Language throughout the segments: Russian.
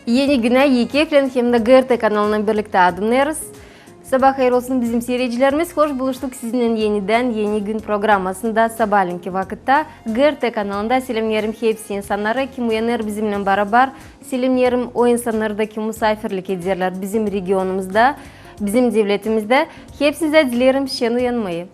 Yeni güne Yekeflen hem de GRT kanalından birlikte adımlarız. Sabah hayır olsun bizim seyircilerimiz. Hoş buluştuk sizinle yeniden Yeni Gün programmasında sabahleyin vakitte GRT kanalında selamlarım hepsi insanlara kim uyanır bizimle beraber. Selamlarım o insanları da kim misafirlik ederler bizim regionumuzda, bizim devletimizde. Hepsinize dilerim şen uyanmayı.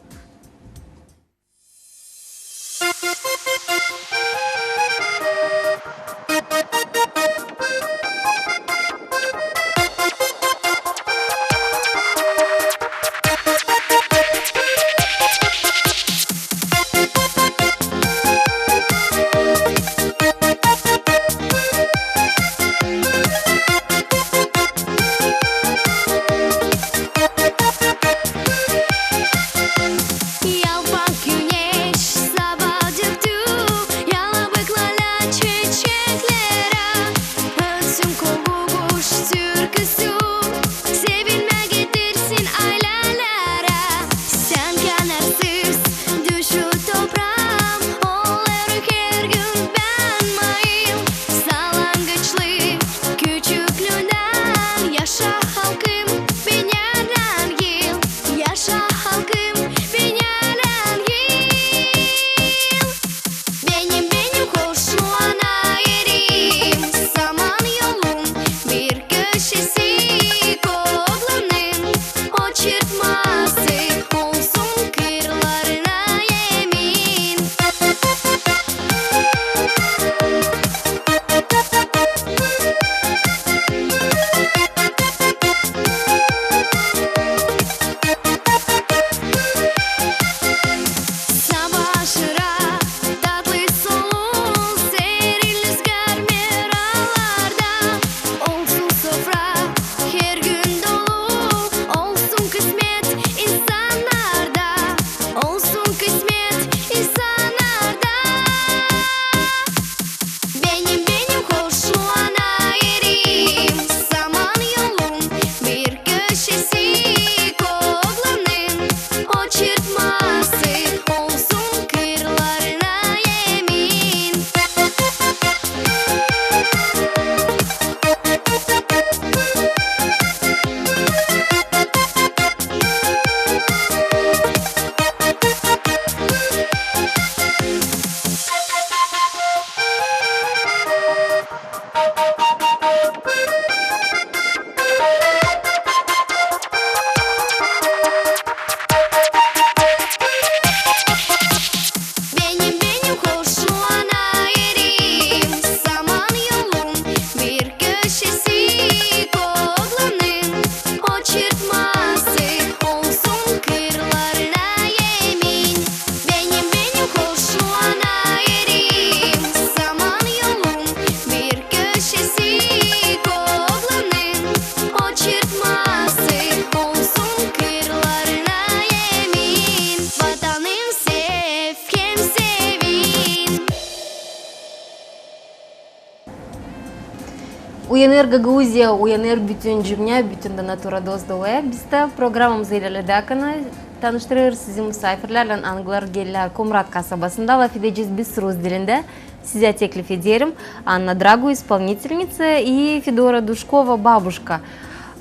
Uyanır Gaguzya, uyanır bütün cümle, bütün de natura dozdoluya. Biz de programımızı ilerledikçe tanıştırır sizi misafirlerle Anglar Geller Kumrat kasabasında laf edeceğiz biz Rus dilinde. Size teklif ederim. Анна Драгу, исполнительница, и Федора Душкова, бабушка.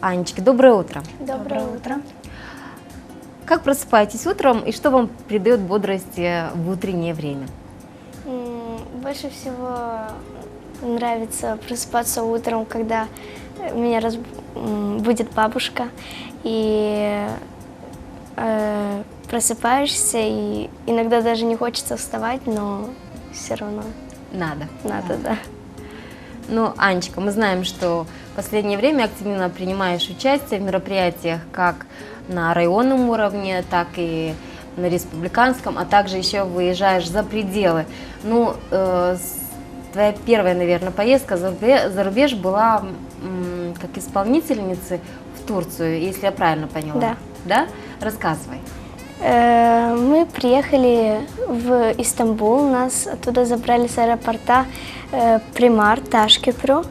Анечка, доброе утро. Доброе утро. Как просыпаетесь утром и что вам придает бодрость в утреннее время? Больше всего нравится просыпаться утром, когда меня будет бабушка, и просыпаешься, и иногда даже не хочется вставать, но все равно Надо, да. Ну, Анечка, мы знаем, что в последнее время активно принимаешь участие в мероприятиях как на районном уровне, так и на республиканском, а также еще выезжаешь за пределы. Ну, твоя первая, наверное, поездка за рубеж была как исполнительницы в Турцию, если я правильно поняла. Да. Да? Рассказывай. Мы приехали в Истамбул, нас оттуда забрали с аэропорта Примар, Ташкепрю.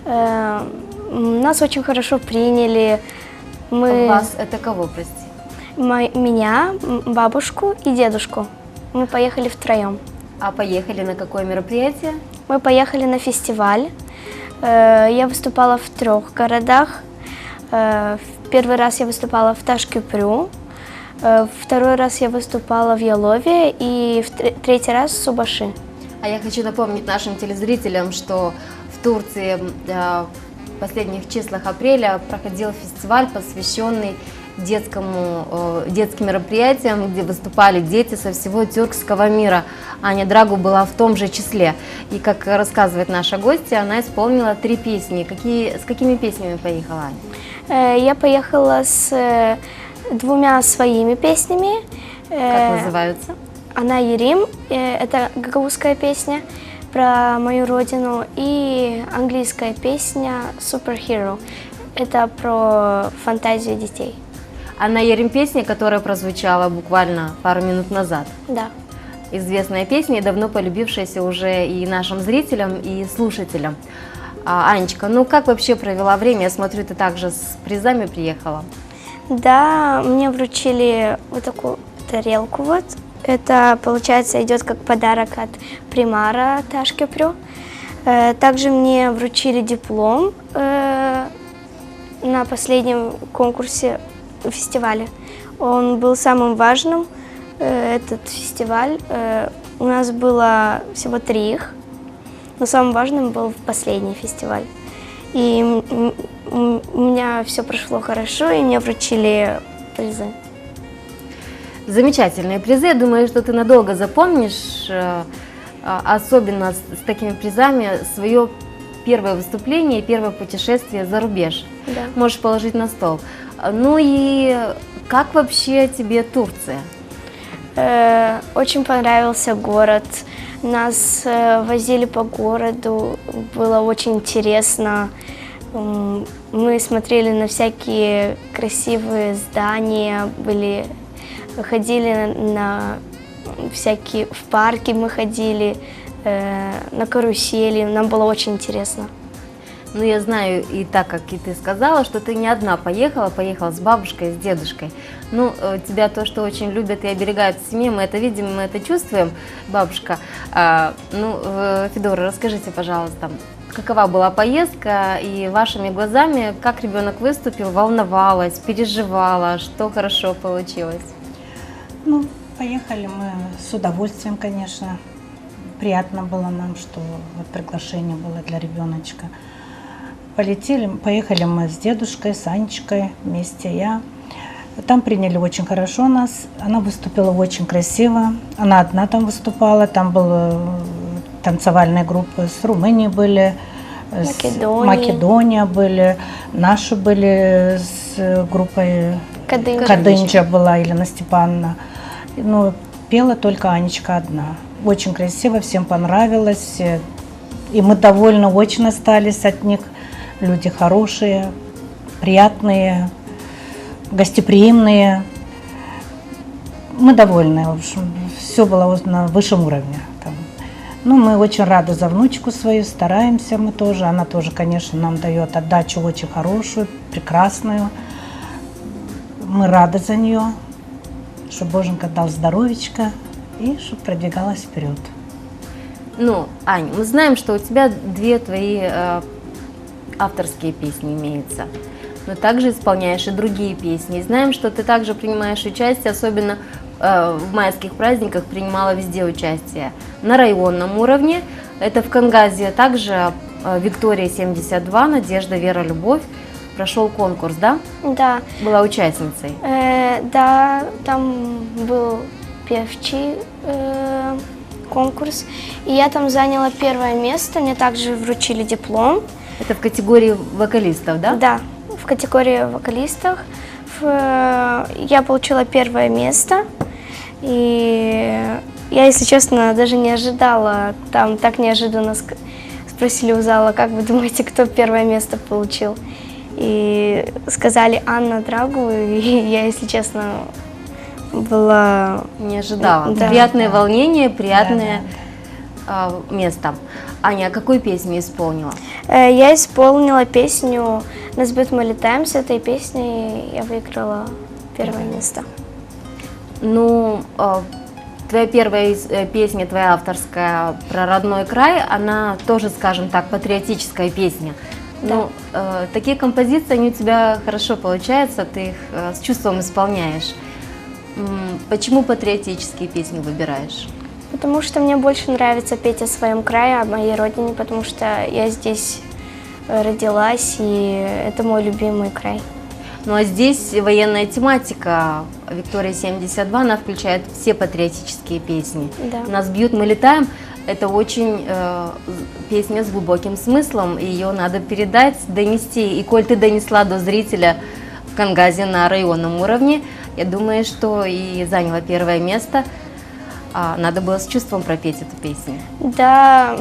Нас очень хорошо приняли. Вас это кого, прости? Меня, бабушку и дедушку. Мы поехали втроем. А поехали на какое мероприятие? Мы поехали на фестиваль Я выступала в 3 городах. В первый раз я выступала в Таш-Кюпрю, второй раз я выступала в Ялове и в третий раз в Субаши. А я хочу напомнить нашим телезрителям, что в Турции в последних числах апреля проходил фестиваль, посвященный детским мероприятиям, где выступали дети со всего тюркского мира. Аня Драгу была в том же числе. И, как рассказывает наша гостья, она исполнила 3 песни. С какими песнями поехала Аня? Я поехала с 2 своими песнями. Как называются? «Она Ерим» – это гагаузская песня про мою родину, и английская песня «Superhero» – это про фантазию детей. «Она Ерим» песня, которая прозвучала буквально пару минут назад. Да. Известная песня, давно полюбившаяся уже и нашим зрителям, и слушателям. Анечка, ну как вообще провела время? Я смотрю, ты также с призами приехала. Да, мне вручили вот такую тарелку вот. Это, получается, идет как подарок от примара Таш-Кюпрю. Также мне вручили диплом на последнем конкурсе фестиваля. Он был самым важным, этот фестиваль. У нас было всего 3 их, но самым важным был последний фестиваль. И у меня все прошло хорошо, и мне вручили призы. Замечательные призы. Я думаю, что ты надолго запомнишь, особенно с такими призами, свое первое выступление, первое путешествие за рубеж. Да. Можешь положить на стол. Ну и как вообще тебе Турция? Очень понравился город. Нас возили по городу, было очень интересно. Мы смотрели на всякие красивые здания, ходили на всякие, в парки мы ходили, на карусели, нам было очень интересно. Ну, я знаю, и так, как и ты сказала, что ты не одна поехала с бабушкой, с дедушкой. Ну, тебя то, что очень любят и оберегают в семье, мы это видим, мы это чувствуем, бабушка. Федора, расскажите, пожалуйста, какова была поездка и вашими глазами, как ребенок выступил, волновалась, переживала, что хорошо получилось? Ну, поехали мы с удовольствием, конечно. Приятно было нам, что вот приглашение было для ребеночка. Поехали мы с дедушкой, с Анечкой вместе. Там приняли очень хорошо нас. Она выступила очень красиво. Она одна там выступала. Там была танцевальная группа с Румынии были, Македония были, наши были с группой Кадынча была Елена Степановна. Ну, пела только Анечка одна. Очень красиво, всем понравилось. И мы довольны очень остались от них. Люди хорошие, приятные, гостеприимные. Мы довольны, в общем, все было на высшем уровне. Ну, мы очень рады за внучку свою, стараемся мы тоже. Она тоже, конечно, нам дает отдачу очень хорошую, прекрасную. Мы рады за нее, чтобы Боженька дал здоровечко и чтобы продвигалась вперед. Ну, Аня, мы знаем, что у тебя 2 твои авторские песни имеются, но также исполняешь и другие песни. И знаем, что ты также принимаешь участие, особенно в майских праздниках принимала везде участие. На районном уровне, это в Кангазе, также Виктория 72, Надежда, Вера, Любовь. Прошел конкурс, да? Да. Была участницей? Да, там был певчий конкурс, и я там заняла 1 место, мне также вручили диплом. Это в категории вокалистов, да? Да, в категории вокалистов. Я получила 1 место, и я, если честно, даже не ожидала, там так неожиданно спросили у зала, как вы думаете, кто 1 место получил? И сказали Анна Драгу, и я, если честно, была... Не ожидала. Да. Приятное волнение, приятное место. Аня, а какую песню исполнила? Я исполнила песню «Назбит мы летаем». С этой песней я выиграла 1 место. Ну, твоя первая песня, твоя авторская про родной край, она тоже, скажем так, патриотическая песня. Да. Ну, такие композиции, они у тебя хорошо получаются, ты их с чувством исполняешь. Почему патриотические песни выбираешь? Потому что мне больше нравится петь о своем крае, о моей родине, потому что я здесь родилась, и это мой любимый край. Ну а здесь военная тематика. Виктория 72, она включает все патриотические песни. Да. «Нас бьют, мы летаем». Это очень песня с глубоким смыслом, ее надо передать, донести. И коль ты донесла до зрителя в Кангазе на районном уровне, я думаю, что и заняла первое место. Надо было с чувством пропеть эту песню. Да,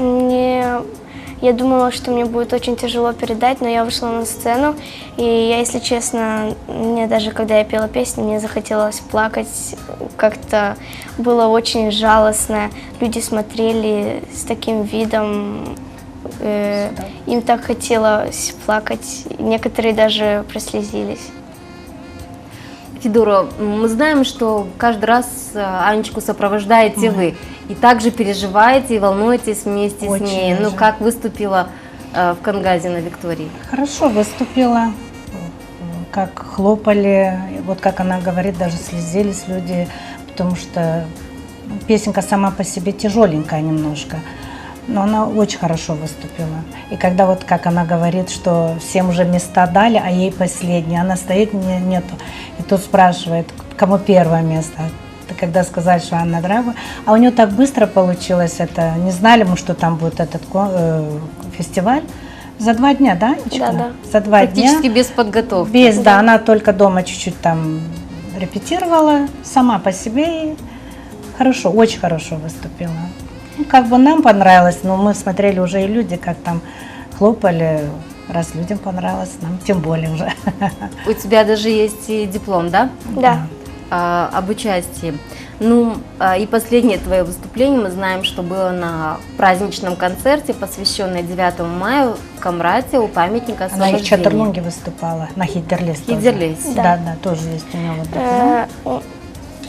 я думала, что мне будет очень тяжело передать, но я вышла на сцену, и я, если честно, мне даже когда я пела песню, мне захотелось плакать, как-то было очень жалостно. Люди смотрели с таким видом, им так хотелось плакать, некоторые даже прослезились. Федора, мы знаем, что каждый раз Анечку сопровождаете вы. И также переживаете и волнуетесь вместе Очень с ней. даже. Ну, как выступила в Кангазе на Виктории? Хорошо выступила, как хлопали, вот как она говорит, даже слезились люди, потому что песенка сама по себе тяжеленькая немножко, но она очень хорошо выступила. И когда вот как она говорит, что всем уже места дали, а ей последнее, она стоит, нету, и тут спрашивает, кому первое место. Когда сказали, что Анна Драгова, а у нее так быстро получилось это, не знали мы, что там будет этот фестиваль. За 2 дня, да, Анечка? Да. За 2 дня. Практически без подготовки. Без, да, она только дома чуть-чуть там репетировала, сама по себе и хорошо, очень хорошо выступила. Ну, как бы нам понравилось, но мы смотрели уже и люди, как там хлопали, раз людям понравилось, нам тем более уже. У тебя даже есть и диплом, да? Да. Об участии. Ну, и последнее твое выступление, мы знаем, что было на праздничном концерте, посвященном 9 мая в Камрате у памятника Она и в освобождения. Чатерлунге выступала, на Хидерлес. Хидерлес. Да, да, тоже есть у него диплом.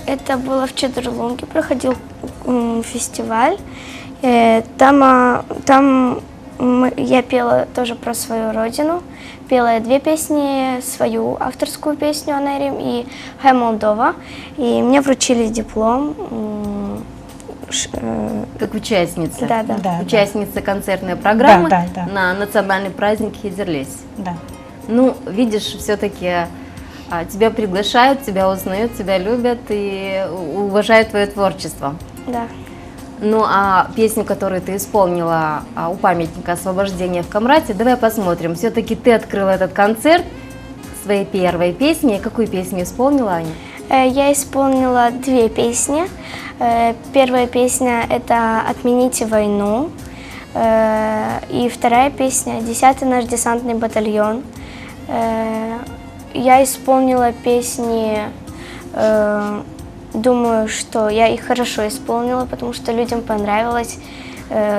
Это было в Чатерлунге, проходил фестиваль. Там я пела тоже про свою родину. Пела я 2 песни, свою авторскую песню «Анерим» и «Хай Молдова». И мне вручили диплом. Как участница. Да. Да, Участница концертной программы Да, да. на национальный праздник Хидерлес. Да. Ну, видишь, все-таки тебя приглашают, тебя узнают, тебя любят и уважают твое творчество. Да. Ну, а песню, которую ты исполнила у памятника освобождения в Камрате, давай посмотрим. Все-таки ты открыла этот концерт своей первой песней. Какую песню исполнила, Аня? Я исполнила 2 песни. Первая песня – это «Отмените войну». И вторая песня – «10-й наш десантный батальон». Я исполнила песни, думаю, что я их хорошо исполнила, потому что людям понравилось,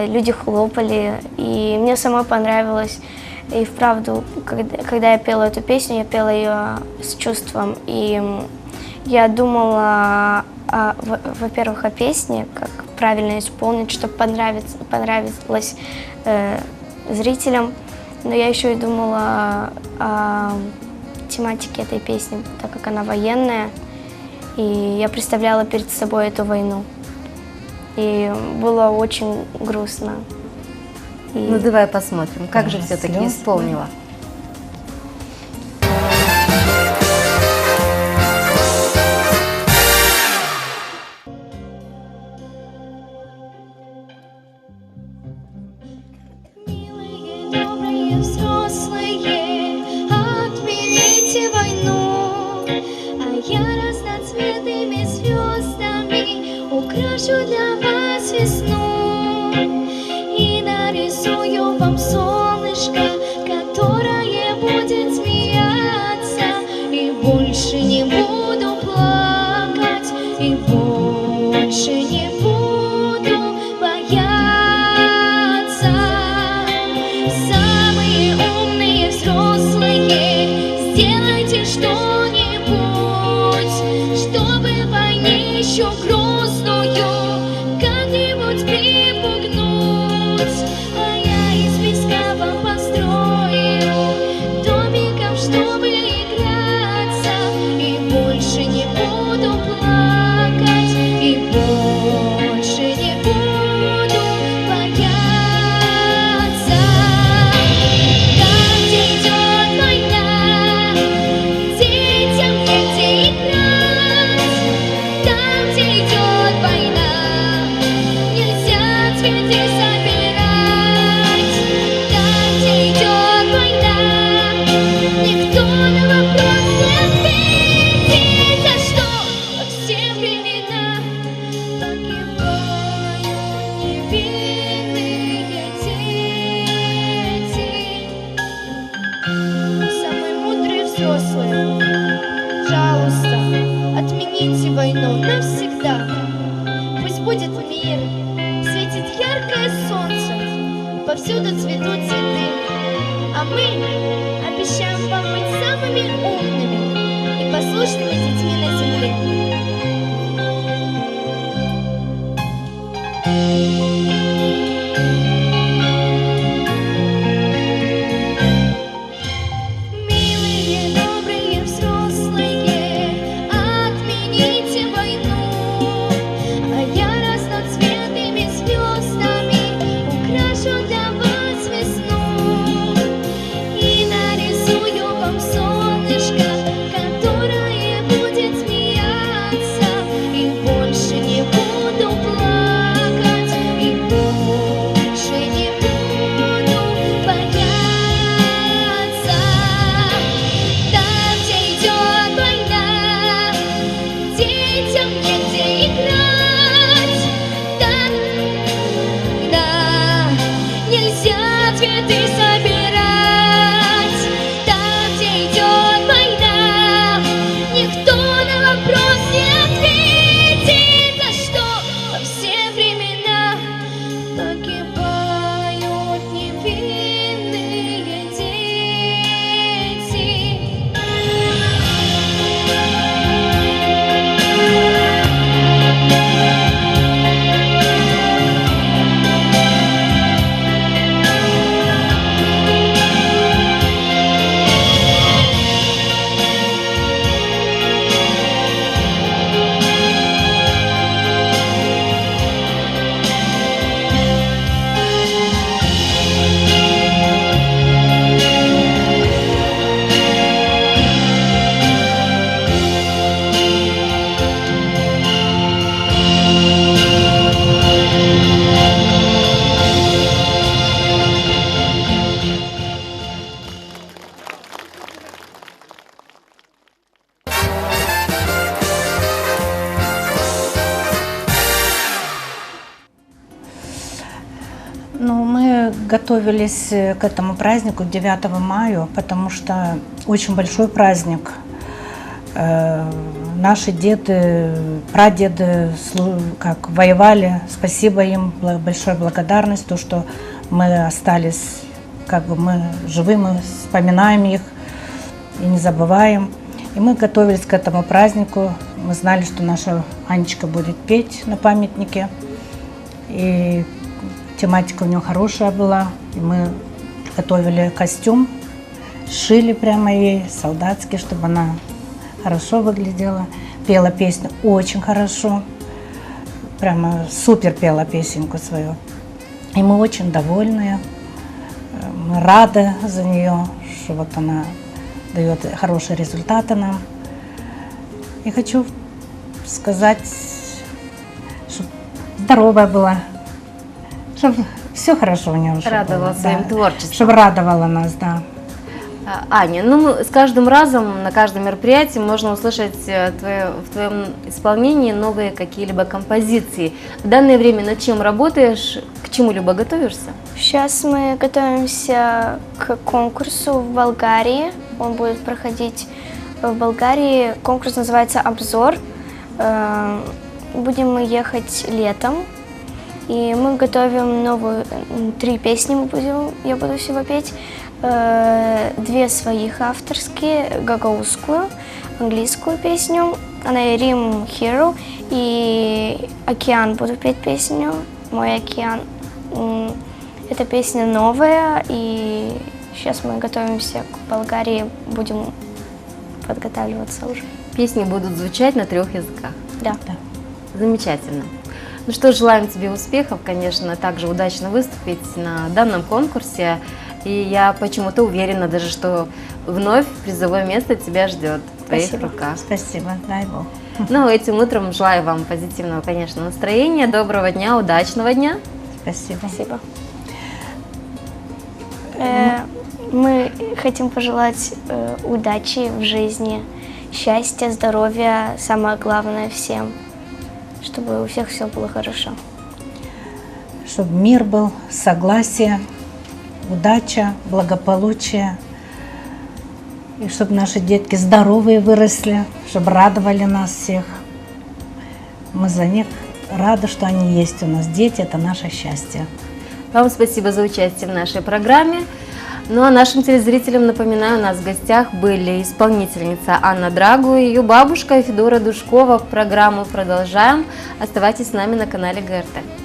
люди хлопали, и мне самой понравилось. И вправду, когда я пела эту песню, я пела ее с чувством, и я думала, во-первых, о песне, как правильно исполнить, чтобы понравилось зрителям, но я еще и думала о тематике этой песни, так как она военная, и я представляла перед собой эту войну, и было очень грустно. Ну, давай посмотрим, как же все-таки слез. исполнила. Милые, добрые, взрослые, отмените войну, а я разноцветными звездами украшу для вас весну и нарисую вам солнышко, которое повсюду цветут цветы. А мы обещаем вам быть самыми умными и послушными детьми на земле. Милые, добрые взрослые, отмените войну, а я разноцветными звездами украшу для вас весну и нарисую вам солнышко, которое будет смеяться, и больше не буду плакать, и больше не буду бояться. Там, где идет война, детям негде играть. Да, нельзя цветы собирать. Там, где идет война, никто на вопрос не ответит, за что во все времена погибают невинные дети. Ну, мы готовились к этому празднику 9 мая, потому что очень большой праздник. Наши деды, прадеды как воевали, спасибо им, большая благодарность, то, что мы остались, как бы мы живы, мы вспоминаем их и не забываем. И мы готовились к этому празднику, мы знали, что наша Анечка будет петь на памятнике, и тематика у нее хорошая была, и мы готовили костюм, шили прямо ей солдатский, чтобы она хорошо выглядела, пела песню очень хорошо, прямо супер пела песенку свою. И мы очень довольны, мы рады за нее, что вот она дает хорошие результаты нам. И хочу сказать, чтобы здоровая была, чтобы все хорошо у нее. Радовала своим творчеством. Чтобы радовала нас, да. Аня, ну с каждым разом, на каждом мероприятии можно услышать в твоем исполнении новые какие-либо композиции. В данное время над чем работаешь, к чему-либо готовишься? Сейчас мы готовимся к конкурсу в Болгарии. Он будет проходить в Болгарии. Конкурс называется «Обзор». Будем мы ехать летом. И мы готовим новую, 3 песни я буду всего петь. 2 своих авторские, гагаузскую, английскую песню, Анайрим Hero, и «Океан» буду петь песню, «Мой океан». Эта песня новая, и сейчас мы готовимся к Болгарии, будем подготавливаться уже. Песни будут звучать на 3 языках. Да. Замечательно. Ну что, желаем тебе успехов, конечно, также удачно выступить на данном конкурсе. И я почему-то уверена даже, что вновь призовое место тебя ждет в твоих руках. Спасибо, дай Бог. Ну, этим утром желаю вам позитивного, конечно, настроения, доброго дня, удачного дня. Спасибо. Спасибо. Мы хотим пожелать удачи в жизни, счастья, здоровья, самое главное всем, чтобы у всех все было хорошо. Чтобы мир был, согласие, удача, благополучие. И чтобы наши детки здоровые выросли, чтобы радовали нас всех. Мы за них рады, что они есть у нас. Дети – это наше счастье. Вам спасибо за участие в нашей программе. Ну а нашим телезрителям напоминаю, у нас в гостях были исполнительница Анна Драгу и ее бабушка Федора Душкова. Программу продолжаем. Оставайтесь с нами на канале ГРТ.